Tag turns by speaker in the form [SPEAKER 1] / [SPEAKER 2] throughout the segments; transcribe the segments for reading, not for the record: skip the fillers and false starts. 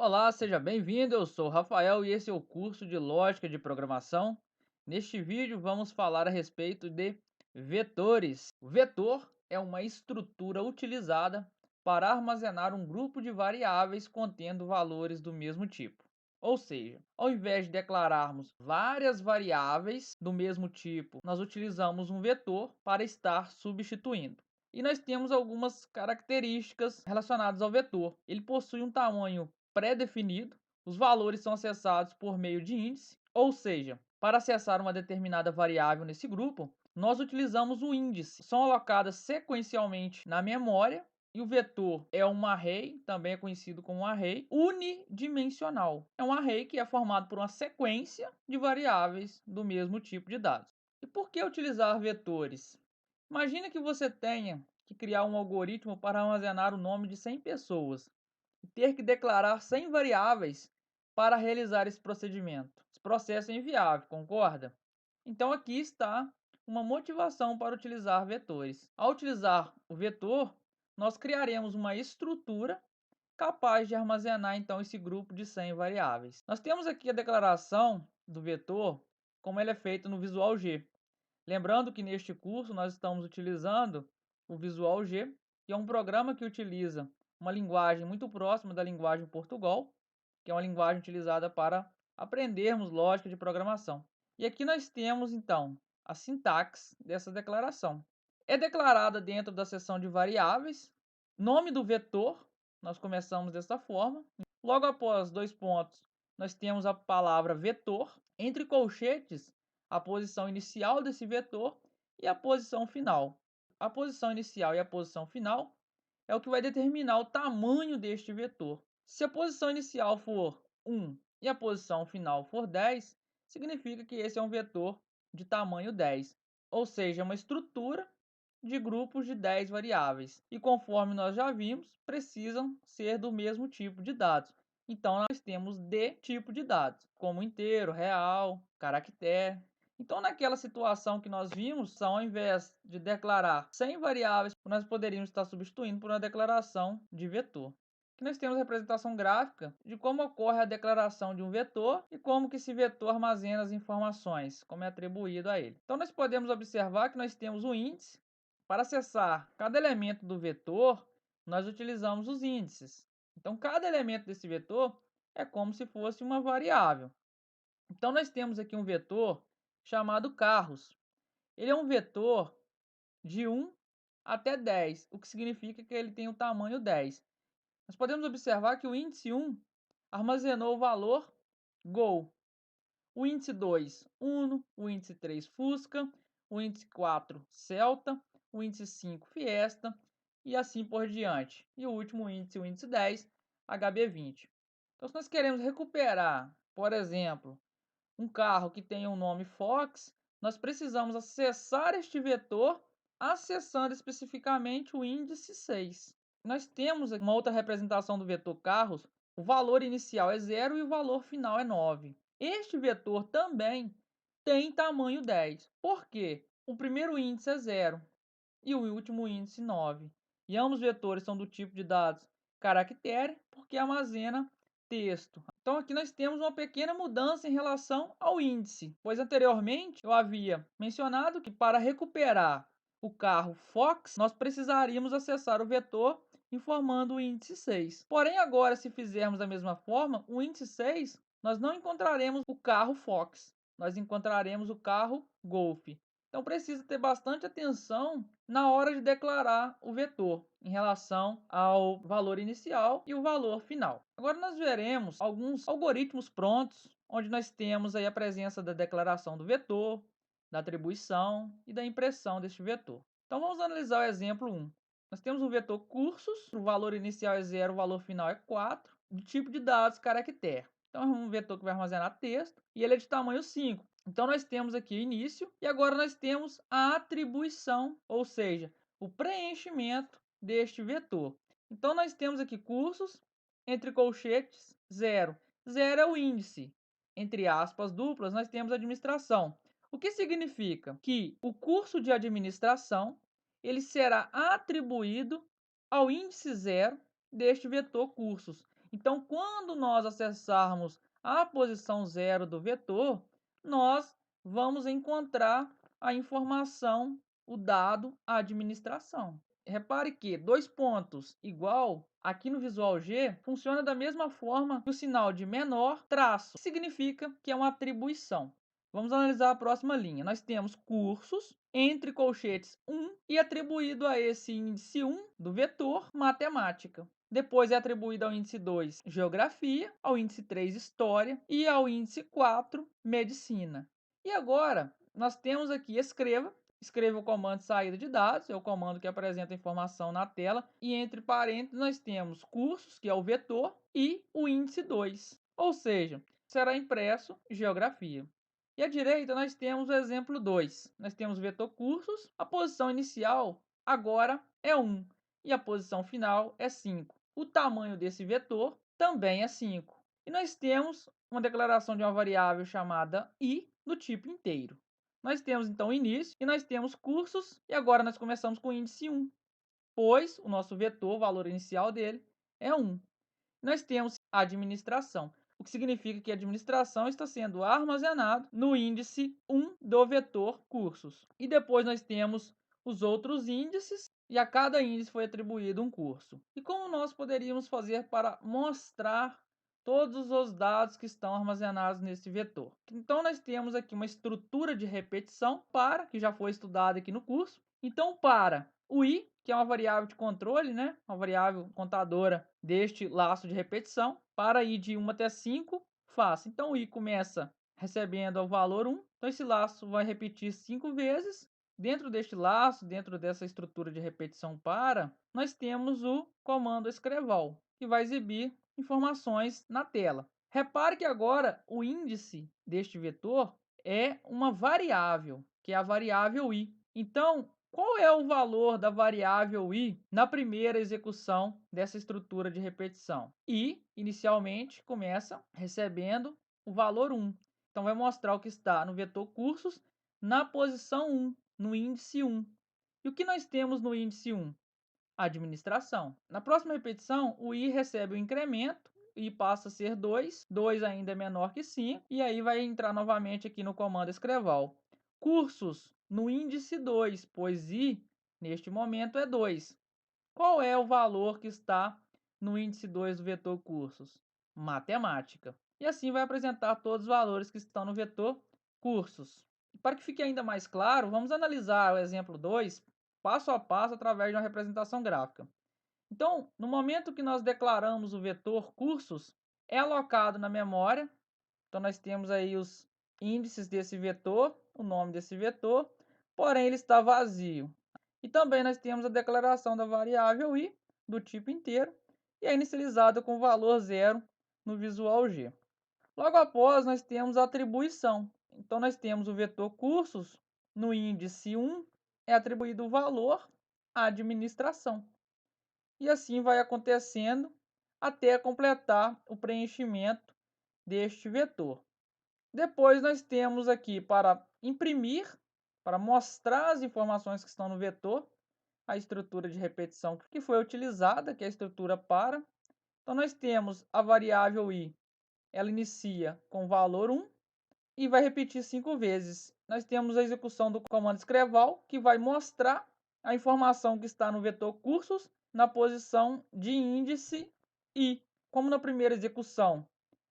[SPEAKER 1] Olá, seja bem-vindo. Eu sou o Rafael e esse é o curso de Lógica de Programação. Neste vídeo, vamos falar a respeito de vetores. O vetor é uma estrutura utilizada para armazenar um grupo de variáveis contendo valores do mesmo tipo. Ou seja, ao invés de declararmos várias variáveis do mesmo tipo, nós utilizamos um vetor para estar substituindo. E nós temos algumas características relacionadas ao vetor. Ele possui um tamanho pré-definido, os valores são acessados por meio de índice, ou seja, para acessar uma determinada variável nesse grupo, nós utilizamos o índice. São alocadas sequencialmente na memória e o vetor é um array, também é conhecido como um array unidimensional. É um array que é formado por uma sequência de variáveis do mesmo tipo de dados. E por que utilizar vetores? Imagina que você tenha que criar um algoritmo para armazenar o nome de 100 pessoas e ter que declarar 100 variáveis para realizar esse procedimento. Esse processo é inviável, concorda? Então aqui está uma motivação para utilizar vetores. Ao utilizar o vetor, nós criaremos uma estrutura capaz de armazenar então esse grupo de 100 variáveis. Nós temos aqui a declaração do vetor, como ele é feito no Visual G. Lembrando que neste curso nós estamos utilizando o Visual G, que é um programa que utiliza uma linguagem muito próxima da linguagem Portugal, que é uma linguagem utilizada para aprendermos lógica de programação. E aqui nós temos então a sintaxe dessa declaração. É declarada dentro da seção de variáveis, nome do vetor, nós começamos dessa forma. Logo após dois pontos, nós temos a palavra vetor, entre colchetes a posição inicial desse vetor e a posição final. A posição inicial e a posição final é o que vai determinar o tamanho deste vetor. Se a posição inicial for 1 e a posição final for 10, significa que esse é um vetor de tamanho 10, ou seja, uma estrutura de grupos de 10 variáveis. E conforme nós já vimos, precisam ser do mesmo tipo de dados. Então, nós temos D tipo de dados, como inteiro, real, caractere. Então, naquela situação que nós vimos, ao invés de declarar 100 variáveis, nós poderíamos estar substituindo por uma declaração de vetor. Aqui nós temos a representação gráfica de como ocorre a declaração de um vetor e como que esse vetor armazena as informações, como é atribuído a ele. Então, nós podemos observar que nós temos o índice. Para acessar cada elemento do vetor, nós utilizamos os índices. Então, cada elemento desse vetor é como se fosse uma variável. Então, nós temos aqui um vetor chamado carros. Ele é um vetor de 1 até 10, o que significa que ele tem o tamanho 10. Nós podemos observar que o índice 1 armazenou o valor Gol, o índice 2, Uno, o índice 3, Fusca, o índice 4, Celta, o índice 5, Fiesta e assim por diante. E o último índice, o índice 10, HB20. Então, se nós queremos recuperar, por exemplo, um carro que tenha o nome Fox, nós precisamos acessar este vetor acessando especificamente o índice 6. Nós temos uma outra representação do vetor carros, o valor inicial é 0 e o valor final é 9. Este vetor também tem tamanho 10. Por quê? O primeiro índice é 0 e o último índice 9. E ambos os vetores são do tipo de dados caractere, porque armazena texto. Então aqui nós temos uma pequena mudança em relação ao índice, pois anteriormente eu havia mencionado que para recuperar o carro Fox, nós precisaríamos acessar o vetor informando o índice 6. Porém, agora, se fizermos da mesma forma, o índice 6, nós não encontraremos o carro Fox, nós encontraremos o carro Golf. Então precisa ter bastante atenção na hora de declarar o vetor em relação ao valor inicial e o valor final. Agora nós veremos alguns algoritmos prontos, onde nós temos aí a presença da declaração do vetor, da atribuição e da impressão deste vetor. Então vamos analisar o exemplo 1. Nós temos o vetor cursos, o valor inicial é 0, o valor final é 4, do tipo de dados caractere. Então é um vetor que vai armazenar texto e ele é de tamanho 5. Então nós temos aqui o início e agora nós temos a atribuição, ou seja, o preenchimento deste vetor. Então nós temos aqui cursos, entre colchetes, 0. 0 é o índice. Entre aspas duplas, nós temos administração. O que significa que o curso de administração ele será atribuído ao índice 0 deste vetor cursos. Então, quando nós acessarmos a posição 0 do vetor, nós vamos encontrar a informação, o dado, a administração. Repare que dois pontos igual, aqui no Visual G, funciona da mesma forma que o sinal de menor traço, que significa que é uma atribuição. Vamos analisar a próxima linha. Nós temos cursos, entre colchetes 1, e atribuído a esse índice 1 do vetor, matemática. Depois é atribuído ao índice 2, geografia, ao índice 3, história, e ao índice 4, medicina. E agora, nós temos aqui escreva o comando saída de dados, é o comando que apresenta a informação na tela, e entre parênteses nós temos cursos, que é o vetor, e o índice 2, ou seja, será impresso geografia. E à direita nós temos o exemplo 2. Nós temos o vetor cursos, a posição inicial agora é 1 e a posição final é 5. O tamanho desse vetor também é 5. E nós temos uma declaração de uma variável chamada i do tipo inteiro. Nós temos então o início e nós temos cursos, e agora nós começamos com o índice 1, pois o nosso vetor, o valor inicial dele, é 1. Nós temos a administração, o que significa que a administração está sendo armazenado no índice 1 do vetor cursos. E depois nós temos os outros índices, e a cada índice foi atribuído um curso. E como nós poderíamos fazer para mostrar todos os dados que estão armazenados nesse vetor? Então nós temos aqui uma estrutura de repetição para, que já foi estudada aqui no curso. Então, para o i, que é uma variável de controle, né? Uma variável contadora deste laço de repetição, para i de 1 até 5, faça. Então, o i começa recebendo o valor 1, então esse laço vai repetir 5 vezes. Dentro deste laço, dentro dessa estrutura de repetição para, nós temos o comando escreval, que vai exibir informações na tela. Repare que agora o índice deste vetor é uma variável, que é a variável i. Então, qual é o valor da variável i na primeira execução dessa estrutura de repetição? I, inicialmente, começa recebendo o valor 1. Então, vai mostrar o que está no vetor cursos na posição 1, no índice 1. E o que nós temos no índice 1? Administração. Na próxima repetição, o i recebe o incremento, i passa a ser 2, 2 ainda é menor que 5, e aí vai entrar novamente aqui no comando escreval. Cursos no índice 2, pois i, neste momento, é 2. Qual é o valor que está no índice 2 do vetor cursos? Matemática. E assim vai apresentar todos os valores que estão no vetor cursos. E para que fique ainda mais claro, vamos analisar o exemplo 2 passo a passo através de uma representação gráfica. Então, no momento que nós declaramos o vetor cursos, é alocado na memória. Então, nós temos aí os índices desse vetor, o nome desse vetor, porém ele está vazio. E também nós temos a declaração da variável i, do tipo inteiro, e é inicializada com o valor 0 no Visual G. Logo após, nós temos a atribuição. Então, nós temos o vetor cursos, no índice 1, é atribuído o valor à administração. E assim vai acontecendo até completar o preenchimento deste vetor. Depois nós temos aqui para imprimir, para mostrar as informações que estão no vetor, a estrutura de repetição que foi utilizada, que é a estrutura para. Então nós temos a variável i, ela inicia com o valor 1 e vai repetir 5 vezes. Nós temos a execução do comando escreval, que vai mostrar a informação que está no vetor cursos na posição de índice i. Como na primeira execução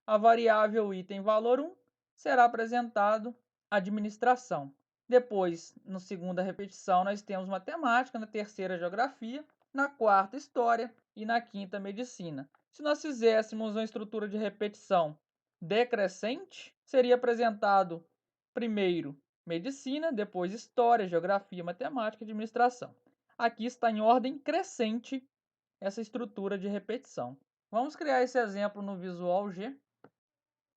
[SPEAKER 1] a variável i tem valor 1, será apresentado a administração. Depois, na segunda repetição, nós temos matemática, na terceira geografia, na quarta história e na quinta medicina. Se nós fizéssemos uma estrutura de repetição decrescente, seria apresentado primeiro medicina, depois história, geografia, matemática e administração. Aqui está em ordem crescente essa estrutura de repetição. Vamos criar esse exemplo no Visual G.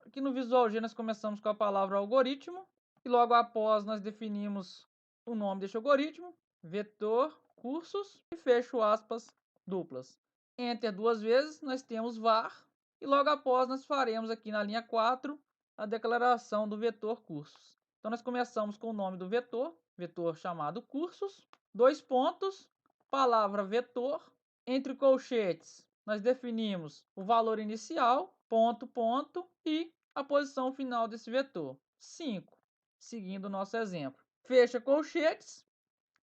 [SPEAKER 1] Aqui no Visual G nós começamos com a palavra algoritmo e logo após nós definimos o nome deste algoritmo, vetor, cursos e fecho aspas duplas. Enter duas vezes, nós temos var e logo após nós faremos aqui na linha 4 a declaração do vetor cursos. Então nós começamos com o nome do vetor, vetor chamado cursos, dois pontos, palavra vetor, entre colchetes nós definimos o valor inicial, ponto, ponto, e a posição final desse vetor, 5, seguindo o nosso exemplo. Fecha colchetes,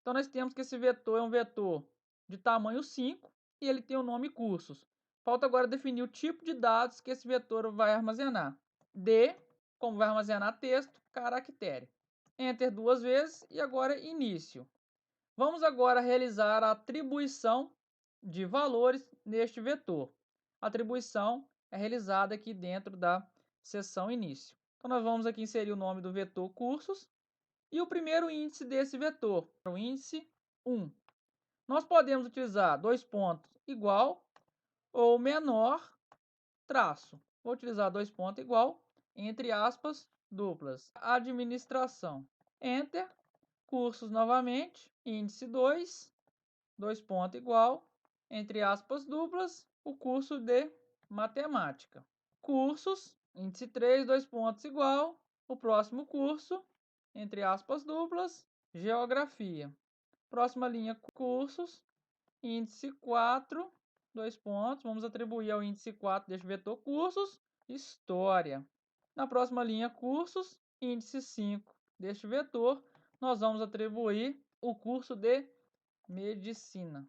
[SPEAKER 1] então nós temos que esse vetor é um vetor de tamanho 5 e ele tem o nome cursos. Falta agora definir o tipo de dados que esse vetor vai armazenar. D, como vai armazenar texto, caractere. Enter duas vezes e agora início. Vamos agora realizar a atribuição de valores neste vetor. A atribuição é realizada aqui dentro da seção início. Então nós vamos aqui inserir o nome do vetor cursos e o primeiro índice desse vetor, o índice 1. Nós podemos utilizar dois pontos igual ou menor traço. Vou utilizar dois pontos igual, entre aspas, duplas. Administração. Enter. Cursos novamente. Índice 2. Dois pontos igual, entre aspas, duplas. O curso de matemática. Cursos. Índice 3. Dois pontos igual. O próximo curso, entre aspas, duplas. Geografia. Próxima linha, cursos. Índice 4, dois pontos, vamos atribuir ao índice 4 deste vetor cursos, história. Na próxima linha, cursos, índice 5 deste vetor, nós vamos atribuir o curso de medicina.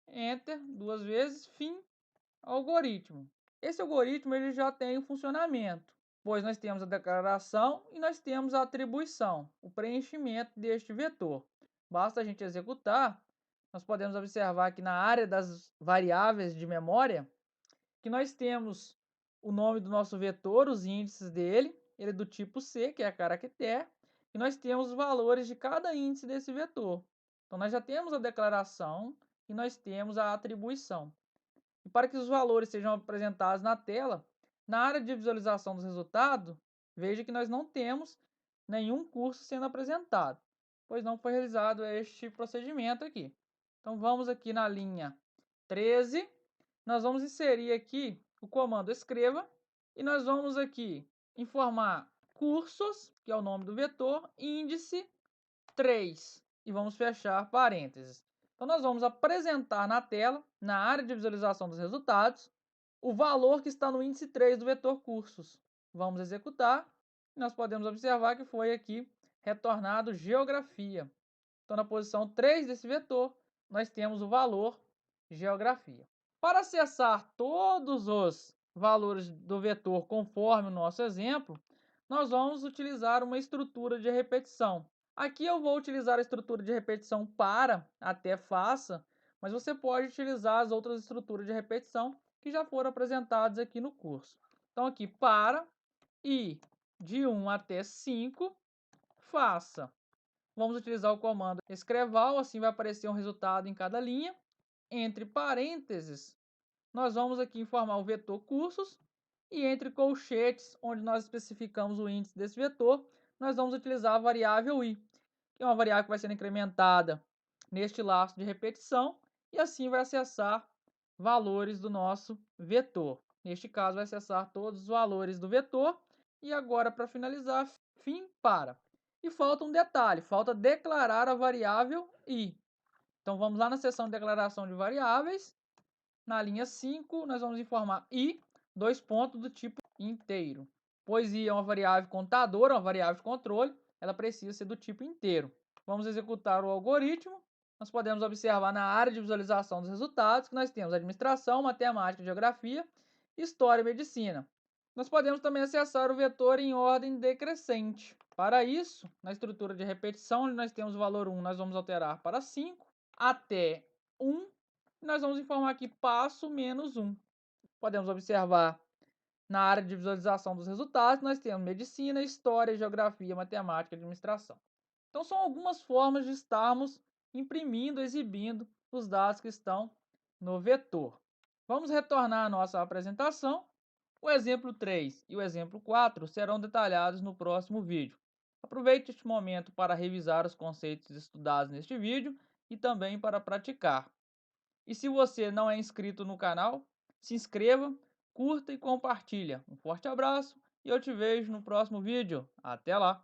[SPEAKER 1] Enter, duas vezes, fim, algoritmo. Esse algoritmo ele já tem um funcionamento, pois nós temos a declaração e nós temos a atribuição, o preenchimento deste vetor. Basta a gente executar. Nós podemos observar aqui na área das variáveis de memória que nós temos o nome do nosso vetor, os índices dele, ele é do tipo C, que é caractere, e nós temos os valores de cada índice desse vetor. Então nós já temos a declaração e nós temos a atribuição. E para que os valores sejam apresentados na tela, na área de visualização dos resultados, veja que nós não temos nenhum curso sendo apresentado, pois não foi realizado este procedimento aqui. Então vamos aqui na linha 13, nós vamos inserir aqui o comando escreva e nós vamos aqui informar cursos, que é o nome do vetor, índice 3 e vamos fechar parênteses. Então nós vamos apresentar na tela, na área de visualização dos resultados, o valor que está no índice 3 do vetor cursos. Vamos executar e nós podemos observar que foi aqui retornado geografia. Então, na posição 3 desse vetor, nós temos o valor geografia. Para acessar todos os valores do vetor conforme o nosso exemplo, nós vamos utilizar uma estrutura de repetição. Aqui eu vou utilizar a estrutura de repetição para, até faça, mas você pode utilizar as outras estruturas de repetição que já foram apresentadas aqui no curso. Então, aqui para e de 1 até 5, faça. Vamos utilizar o comando escreval, assim vai aparecer um resultado em cada linha. Entre parênteses, nós vamos aqui informar o vetor cursos e entre colchetes, onde nós especificamos o índice desse vetor, nós vamos utilizar a variável i, que é uma variável que vai ser incrementada neste laço de repetição e assim vai acessar valores do nosso vetor. Neste caso, vai acessar todos os valores do vetor e agora, para finalizar, fim para. E falta um detalhe, falta declarar a variável i. Então vamos lá na seção de declaração de variáveis. Na linha 5, nós vamos informar i, dois pontos do tipo inteiro. Pois i é uma variável contadora, uma variável de controle, ela precisa ser do tipo inteiro. Vamos executar o algoritmo. Nós podemos observar na área de visualização dos resultados que nós temos administração, matemática, geografia, história e medicina. Nós podemos também acessar o vetor em ordem decrescente. Para isso, na estrutura de repetição, onde nós temos o valor 1, nós vamos alterar para 5, até 1, e nós vamos informar aqui passo menos 1. Podemos observar na área de visualização dos resultados, nós temos medicina, história, geografia, matemática e administração. Então, são algumas formas de estarmos imprimindo, exibindo os dados que estão no vetor. Vamos retornar à nossa apresentação. O exemplo 3 e o exemplo 4 serão detalhados no próximo vídeo. Aproveite este momento para revisar os conceitos estudados neste vídeo e também para praticar. E se você não é inscrito no canal, se inscreva, curta e compartilha. Um forte abraço e eu te vejo no próximo vídeo. Até lá!